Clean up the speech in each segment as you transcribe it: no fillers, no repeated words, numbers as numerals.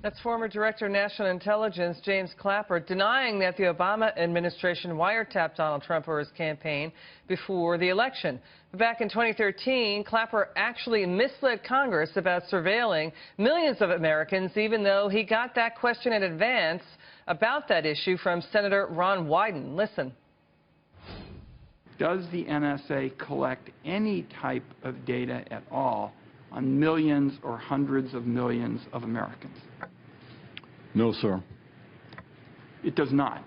That's former Director of National Intelligence James Clapper denying that the Obama administration wiretapped Donald Trump or his campaign before the election. Back in 2013, Clapper actually misled Congress about surveilling millions of Americans, even though he got that question in advance about that issue from Senator Ron Wyden. Listen. Does the NSA collect any type of data at all on millions or hundreds of millions of Americans? No, sir. It does not.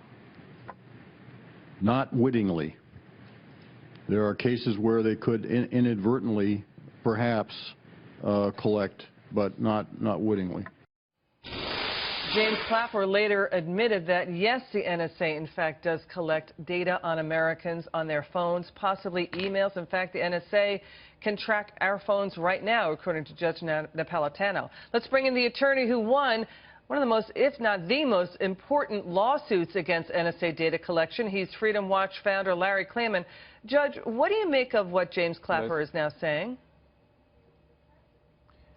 Not wittingly. There are cases where they could inadvertently, perhaps, collect, but not wittingly. James Clapper later admitted that, yes, the NSA, in fact, does collect data on Americans on their phones, possibly emails. In fact, the NSA can track our phones right now, according to Judge Napolitano. Let's bring in the attorney who won one of the most, if not the most important lawsuits against NSA data collection. He's Freedom Watch founder Larry Klayman. Judge, what do you make of what James Clapper is now saying?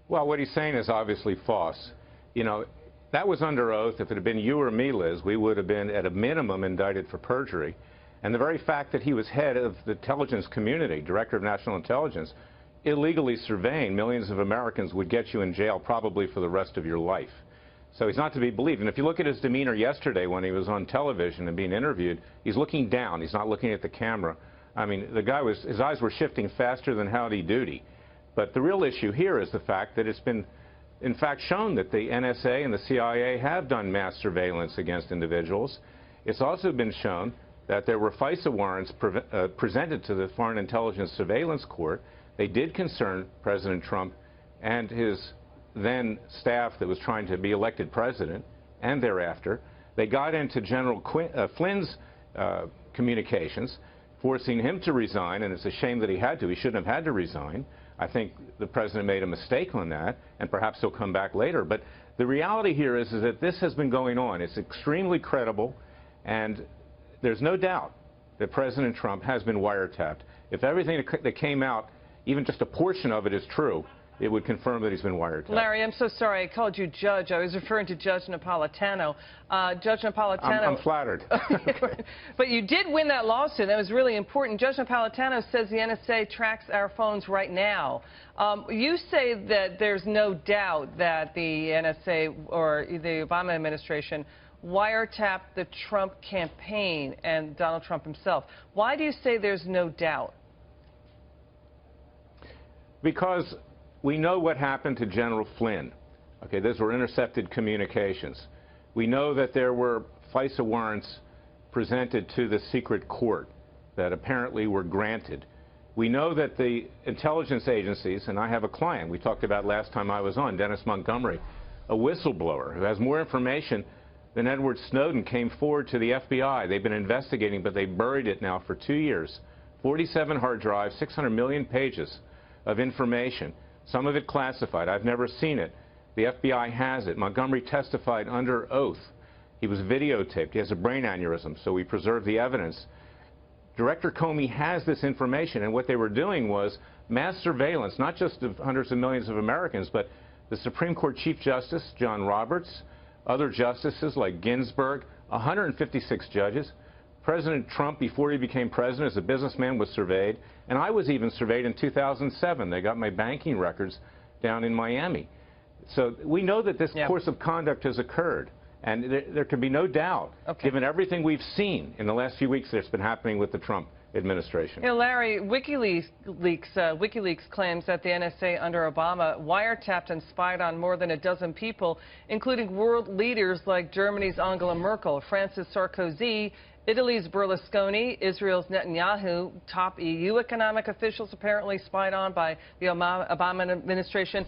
Well, what he's saying is obviously false. You know, that was under oath. If it had been you or me, Liz, we would have been at a minimum indicted for perjury. And the very fact that he was head of the intelligence community, director of national intelligence, illegally surveying millions of Americans would get you in jail probably for the rest of your life. So he's not to be believed. And if you look at his demeanor yesterday when he was on television and being interviewed, he's looking down. He's not looking at the camera. I mean, the guy was, his eyes were shifting faster than Howdy Doody. But the real issue here is the fact that it's been, in fact, shown that the NSA and the CIA have done mass surveillance against individuals. It's also been shown that there were FISA warrants presented to the Foreign Intelligence Surveillance Court. They did concern President Trump and his then staff that was trying to be elected president and thereafter. They got into General Flynn's communications, forcing him to resign, and it's a shame that he had to. He shouldn't have had to resign. I think the president made a mistake on that, and perhaps he'll come back later. But the reality here is that this has been going on. It's extremely credible, and there's no doubt that President Trump has been wiretapped. If everything that came out, even just a portion of it, is true, it would confirm that he's been wiretapped. Larry, I'm so sorry. I called you Judge. I was referring to Judge Napolitano. Judge Napolitano... I'm flattered. But you did win that lawsuit. That was really important. Judge Napolitano says the NSA tracks our phones right now. You say that there's no doubt that the NSA or the Obama administration wiretapped the Trump campaign and Donald Trump himself. Why do you say there's no doubt? Because we know what happened to General Flynn. Okay, those were intercepted communications. We know that there were FISA warrants presented to the secret court that apparently were granted. We know that the intelligence agencies, and I have a client we talked about last time I was on, Dennis Montgomery, a whistleblower who has more information than Edward Snowden, came forward to the FBI. They've been investigating, but they buried it now for 2 years. 47 hard drives, 600 million pages of information. Some of it classified. I've never seen it. The FBI has it. Montgomery testified under oath. He was videotaped. He has a brain aneurysm, so we preserve the evidence. Director Comey has this information, and what they were doing was mass surveillance, not just of hundreds of millions of Americans, but the Supreme Court Chief Justice, John Roberts, other justices like Ginsburg, 156 judges. President Trump, before he became president, as a businessman, was surveyed. And I was even surveyed in 2007. They got my banking records down in Miami. So we know that this course of conduct has occurred. And there can be no doubt, given everything we've seen in the last few weeks that's been happening with the Trump administration. You know, Larry, WikiLeaks claims that the NSA under Obama wiretapped and spied on more than a dozen people, including world leaders like Germany's Angela Merkel, France's Sarkozy, Italy's Berlusconi, Israel's Netanyahu. Top EU economic officials apparently spied on by the Obama administration,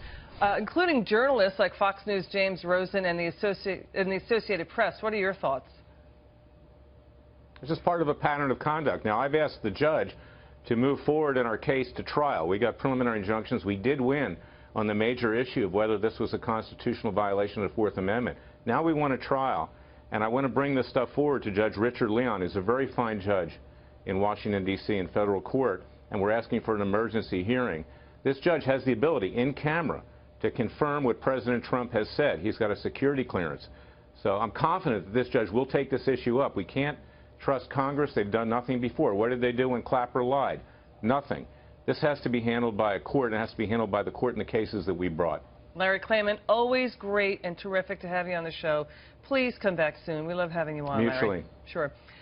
including journalists like Fox News' James Rosen and the Associated Press. What are your thoughts? It's just part of a pattern of conduct. Now, I've asked the judge to move forward in our case to trial. We got preliminary injunctions. We did win on the major issue of whether this was a constitutional violation of the Fourth Amendment. Now we want a trial. And I want to bring this stuff forward to Judge Richard Leon, who's a very fine judge in Washington, D.C. in federal court, and we're asking for an emergency hearing. This judge has the ability, in camera, to confirm what President Trump has said. He's got a security clearance. So I'm confident that this judge will take this issue up. We can't trust Congress. They've done nothing before. What did they do when Clapper lied? Nothing. This has to be handled by a court, and it has to be handled by the court in the cases that we brought. Larry Klayman, always great and terrific to have you on the show. Please come back soon. We love having you on, Larry. Mutually. Sure.